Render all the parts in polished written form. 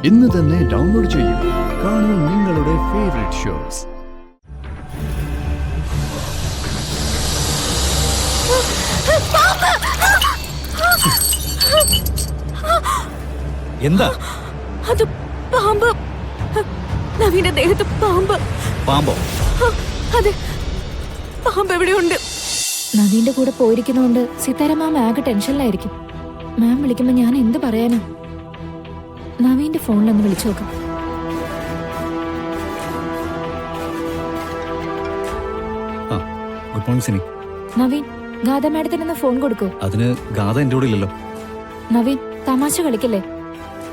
ഇന്ന് തന്നെ ഡൗൺലോഡ് ചെയ്യൂ. കാണൂ നിങ്ങളുടെ ഫേവറേറ്റ് ഷോസ്. എന്താ അത്? പാമ്പ്. നവീന്റെ ദേഹത്ത് പാമ്പ്. പാമ്പോ? അതെ, പാമ്പ് എവിടെയുണ്ട്. നവീന്റെ കൂടെ പോയിരിക്കുന്നോണ്ട് സിതാര മാം ആകെ ടെൻഷനിലായിരിക്കും. മാം വിളിക്കുമ്പോ ഞാൻ എന്ത് പറയാനാ? നവീന്റെ ഫോണിലൊന്ന് വിളിച്ചു നോക്കാം. Good morning Sini. നവീൻ, ഗാഥ മാഡത്തിനൊന്ന് ഫോൺ കൊടുക്കൂ. അതിന് ഗാഥ എന്റെ കൂടെ ഇല്ലല്ലോ. നവീൻ, തമാശ കളിക്കല്ലേ.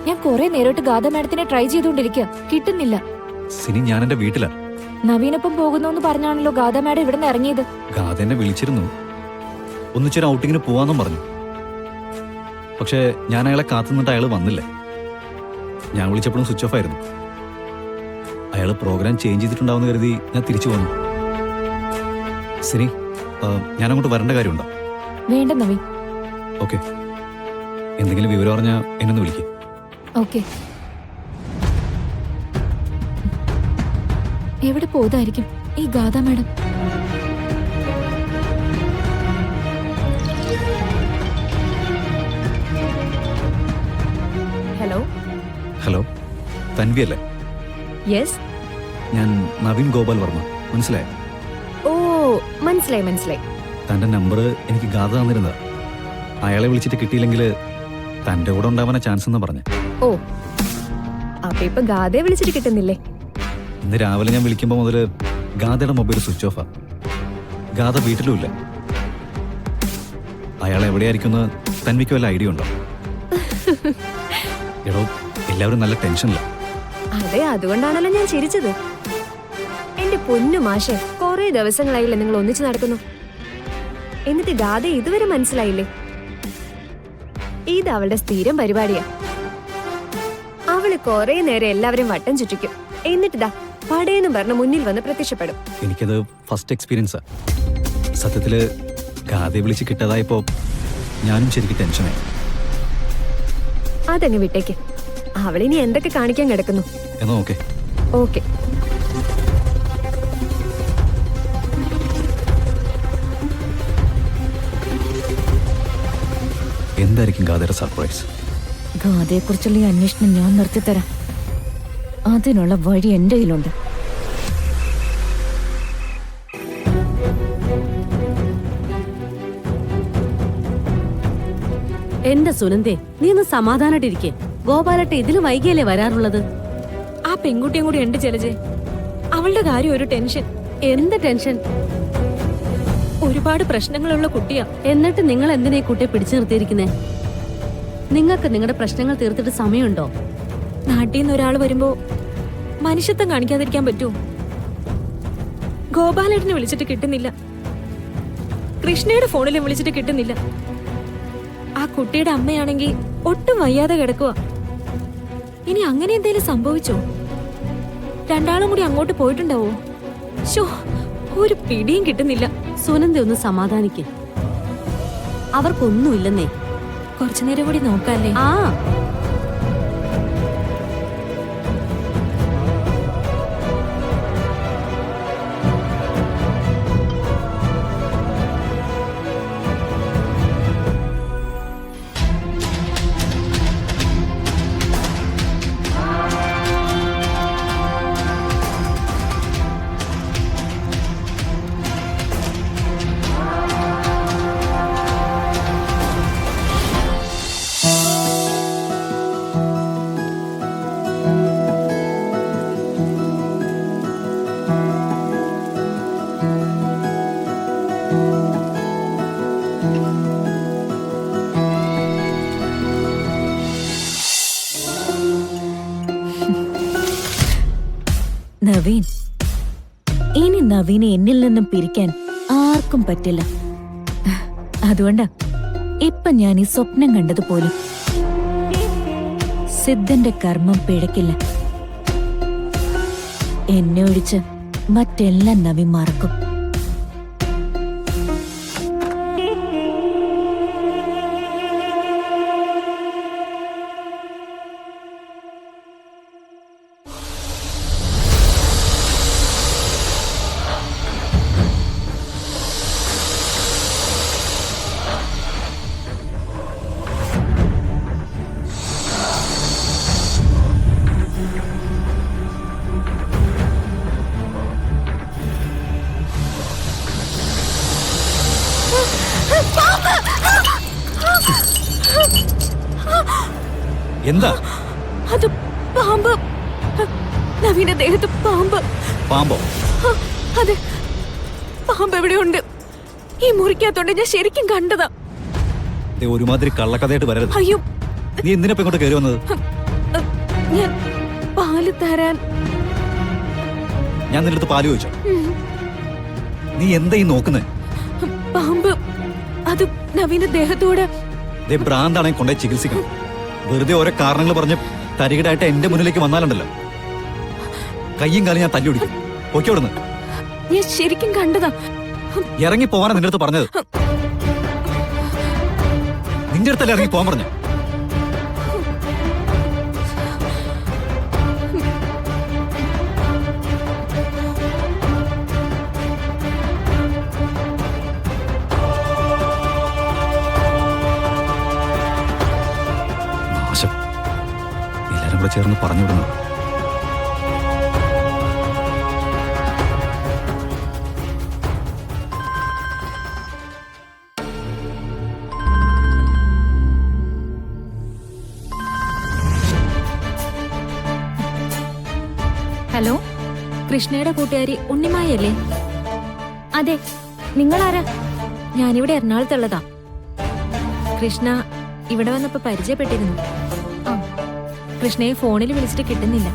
ഞാൻ കുറെ നേരിട്ട് ഗാഥ മാഡത്തിനെ ട്രൈ ചെയ്തുകൊണ്ടിരിക്കുക, കിട്ടുന്നില്ല. സിനി, ഞാൻ എന്റെ വീട്ടിലാ. നവീനൊപ്പം പോകുന്നു എന്ന് പറഞ്ഞാണല്ലോ ഗാഥ മാഡം ഇവിടെ നിന്ന് ഇറങ്ങിയത്. ഗാഥ എന്നെ വിളിച്ചിരുന്നു, ഒന്നിച്ചൊരു ഔട്ടിങ്ങിന് പോവാന്നും പറഞ്ഞു. പക്ഷെ ഞാൻ അയാളെ കാത്തുനിന്നിട്ട് അയാൾ വന്നില്ല. ഞാൻ വിളിച്ചപ്പോഴും സ്വിച്ച് ഓഫ് ആയിരുന്നു. അയാൾ പ്രോഗ്രാം ചേഞ്ച് ചെയ്തിട്ടുണ്ടാവുന്ന കരുതി ഞാൻ തിരിച്ചു വന്നു. സിനി, ഞാൻ അങ്ങോട്ട് വരേണ്ട കാര്യമുണ്ടോ? വേണ്ട നവീൻ. ഓക്കെ, എന്തെങ്കിലും വിവരം അറിഞ്ഞാൽ എന്നൊന്ന് വിളിക്കും. ഓക്കെ. എവിടെ പോയതായിരിക്കും ഈ ഗാഥ മാഡം? ഹലോ. ഹലോ, തൻവി അല്ലേ? യെസ്. ഞാൻ നവീൻ ഗോപാൽ വർമ്മ. മനസ്സിലായോ? ഓ, മനസ്സിലായി. തന്റെ നമ്പർ എനിക്ക് ഗാഥ തന്നിരുന്നതാ. അയാളെ വിളിച്ചിട്ട് കിട്ടിയില്ലെങ്കിൽ തന്റെ കൂടെ ഉണ്ടാവാനാ ചാൻസ് എന്ന് പറഞ്ഞു. ഓ, അപ്പൊ ഇപ്പൊ ഗാഥയെ വിളിച്ചിട്ട് കിട്ടുന്നില്ലേ? ഇന്ന് രാവിലെ ഞാൻ വിളിക്കുമ്പോൾ മുതൽ ഗാഥയുടെ മൊബൈൽ സ്വിച്ച് ഓഫാ. ഗാഥ വീട്ടിലുമില്ല. അയാൾ എവിടെയായിരിക്കുന്ന തൻവിക്ക് വല്ല ഐഡിയ ഉണ്ടോ? എടോ, എല്ലാവരും നല്ല ടെൻഷനില്ല. അതെ, അതുകൊണ്ടാണല്ലോ ഞാൻ ചിരിച്ചത്. എന്റെ പൊന്നു മാഷെ, കുറെ ദിവസങ്ങളായില്ലേ നിങ്ങൾ ഒന്നിച്ചു നടക്കുന്നു. എന്നിട്ട് ഗാഥ ഇതുവരെ മനസ്സിലായില്ലേ? ഇത് അവളുടെ സ്ഥിരം പരിപാടിയാ. അവള് കുറെ നേരം എല്ലാവരും വട്ടം ചുറ്റിക്കും. എന്നിട്ടിതാ പടയെന്ന് പറഞ്ഞ മുന്നിൽ വന്ന് പ്രത്യക്ഷപ്പെടും. എനിക്കത് ഫസ്റ്റ് എക്സ്പീരിയൻസാ. സത്യത്തില് ഗാഥയെ വിളിച്ച് കിട്ടാതായപ്പോ ഞാനും ശരിക്കും ടെൻഷനായി. അതങ്ങ് വിട്ടേക്ക്. അവളിനി എന്തൊക്കെ കാണിക്കാൻ കിടക്കുന്നു. എന്നാ ഓക്കെ. ഓക്കെ. എന്തായിരിക്കും ഗാഥയുടെ സർപ്രൈസ്? ഗാഥയെ കുറിച്ചുള്ള ഈ അന്വേഷണം ഞാൻ നിർത്തിത്തരാം. അതിനുള്ള വഴി എന്റെ കയ്യിലുണ്ട്. എന്റെ സുനന്ദേ, നീ ഒന്ന് സമാധാനായിട്ടിരിക്കേ. ഗോപാലട്ട ഇതിലും വൈകിയല്ലേ വരാറുള്ളത്? ആ പെൺകുട്ടിയും കൂടി ഉണ്ട് ജലജെ. അവളുടെ കാര്യം ഒരു ടെൻഷൻ. എന്ത് ടെൻഷൻ? ഒരുപാട് പ്രശ്നങ്ങളുള്ള കുട്ടിയാ. എന്നിട്ട് നിങ്ങൾ എന്തിനാ ഈ കുട്ടിയെ പിടിച്ചു നിർത്തിയിരിക്കുന്നേ? നിങ്ങൾക്ക് നിങ്ങളുടെ പ്രശ്നങ്ങൾ തീർത്തിട്ട് സമയമുണ്ടോ? നാട്ടിൽ നിന്ന് ഒരാൾ വരുമ്പോ മനുഷ്യത്വം കാണിക്കാതിരിക്കാൻ പറ്റുമോ? ഗോപാലേട്ടനെ വിളിച്ചിട്ട് കിട്ടുന്നില്ല. കൃഷ്ണയുടെ ഫോണിലും വിളിച്ചിട്ട് കിട്ടുന്നില്ല. ആ കുട്ടിയുടെ അമ്മയാണെങ്കിൽ ഒട്ടും വയ്യാതെ കിടക്കുക. ഇനി അങ്ങനെ എന്തേലും സംഭവിച്ചോ? രണ്ടാളും കൂടി അങ്ങോട്ട് പോയിട്ടുണ്ടാവോ? ശോ, ഒരു പിടിയും കിട്ടുന്നില്ല. സുനന്ദ ഒന്ന് സമാധാനിക്ക്. അവർക്കൊന്നുമില്ലെന്നേ. കുറച്ചു നേരം കൂടി നോക്കാല്ലേ? ആ, നവീൻ, ഇനി നവീനെ എന്നിൽ നിന്നും പിരിക്കാൻ ആർക്കും പറ്റില്ല. അതുകൊണ്ടാ ഇപ്പൊ ഞാൻ ഈ സ്വപ്നം കണ്ടതുപോലും. സിദ്ധന്റെ കർമ്മം പിഴക്കില്ല. എന്നെ ഒഴിച്ച് മറ്റെല്ലാം നവീൻ മറക്കും. എന്താ? അത് പാമ്പ്. നവീന്റെ ദേഹത്ത് പാമ്പ്. പാമ്പോ? അതെ, പാമ്പ് എവിടെയുണ്ട്. ഈ മുറിക്കകത്തോണ്ട് ഞാൻ ശരിക്കും കണ്ടതാ. ദേ, ഒരുമാതിരി കള്ളക്കഥയായിട്ട് വരരുത്. അയ്യോ, നീ എന്തിനാ ഇങ്ങോട്ട് കയറി വന്നത്? ഞാൻ പാല് തരാൻ. ഞാൻ നിന്റെ അടുത്ത് പാല് ചോദിച്ചോ? നീ എന്താ ഈ നോക്കുന്നേ? പാമ്പ് അത് നവീന്റെ ദേഹത്തോട്. ദേ, ഭ്രാന്താണെങ്കിൽ കൊണ്ടുപോയി ചികിത്സിക്കണം. വെറുതെ ഓരോ കാരണങ്ങൾ പറഞ്ഞ് തരികിടായിട്ട് എന്റെ മുന്നിലേക്ക് വന്നാലുണ്ടല്ലോ, കയ്യും കാലും ഞാൻ തല്ലി ഒടിക്കും. പൊയ്ക്കോടുന്ന്. ഞാൻ ശരിക്കും കണ്ടതാ. ഇറങ്ങി പോവാനാ നിന്റെ അടുത്ത് പറഞ്ഞത്. നിന്റെ അടുത്തല്ലേ ഇറങ്ങി പോവാൻ പറഞ്ഞു. നാശം. എല്ലാരും കൂടെ ചേർന്ന് പറഞ്ഞു വിടുന്നു. ഹലോ, കൃഷ്ണയുടെ കൂട്ടുകാരി ഉണ്ണിമായല്ലേ? അതെ, നിങ്ങളാരാ? ഞാനിവിടെ എറണാകുളത്തുള്ളതാ. കൃഷ്ണ ഇവിടെ വന്നപ്പോ പരിചയപ്പെട്ടിരുന്നു. ആ, കൃഷ്ണയെ ഫോണിൽ വിളിച്ചിട്ട് കിട്ടുന്നില്ല.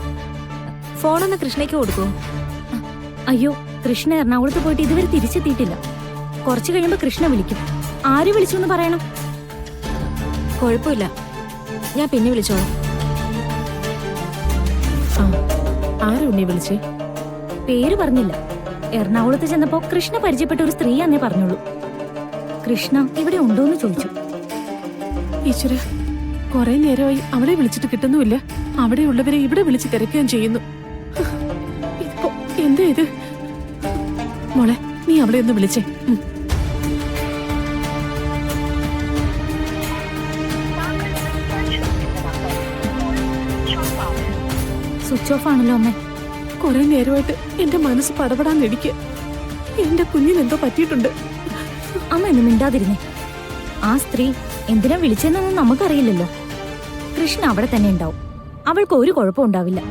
ഫോണൊന്ന് കൃഷ്ണയ്ക്ക് കൊടുക്കൂ. അയ്യോ, കൃഷ്ണ എറണാകുളത്ത് പോയിട്ട് ഇതുവരെ തിരിച്ചെത്തിയിട്ടില്ല. കുറച്ചു കഴിയുമ്പോ കൃഷ്ണ വിളിക്കും. ആര് വിളിച്ചു എന്ന് പറയണം? കുഴപ്പമില്ല, ഞാൻ പിന്നെ വിളിച്ചോളാം. ആരുണ്ണി വിളിച്ചേ? പേര് പറഞ്ഞില്ല. എറണാകുളത്ത് ചെന്നപ്പോ കൃഷ്ണ പരിചയപ്പെട്ട ഒരു സ്ത്രീയാന്നേ പറഞ്ഞുള്ളൂ. കൃഷ്ണ ഇവിടെ ഉണ്ടോന്ന് ചോദിച്ചു. ഈശ്വര, കുറെ നേരമായി അവളെ വിളിച്ചിട്ട് കിട്ടുന്നുമില്ല. അവിടെയുള്ളവരെ ഇവിടെ വിളിച്ച് തിരക്കുകയും ചെയ്യുന്നു. ഇതിപ്പോ എന്താ ഇത്? മോളെ, നീ അവളെ ഒന്ന് വിളിച്ചേ. സ്വിച്ച് ഓഫ് ആണല്ലോ അമ്മേ. കുറെ നേരമായിട്ട് എന്റെ മനസ്സ് പടപടാന്നിടിക്കുക. എന്റെ കുഞ്ഞിനെന്തോ പറ്റിയിട്ടുണ്ട്. അമ്മ ഒന്നും മിണ്ടാതിരുന്നേ. ആ സ്ത്രീ എന്തിനാ വിളിച്ചെന്നൊന്നും നമുക്കറിയില്ലല്ലോ. കൃഷ്ണ അവിടെ തന്നെ ഉണ്ടാവും. അവൾക്ക് ഒരു കുഴപ്പം ഉണ്ടാവില്ല.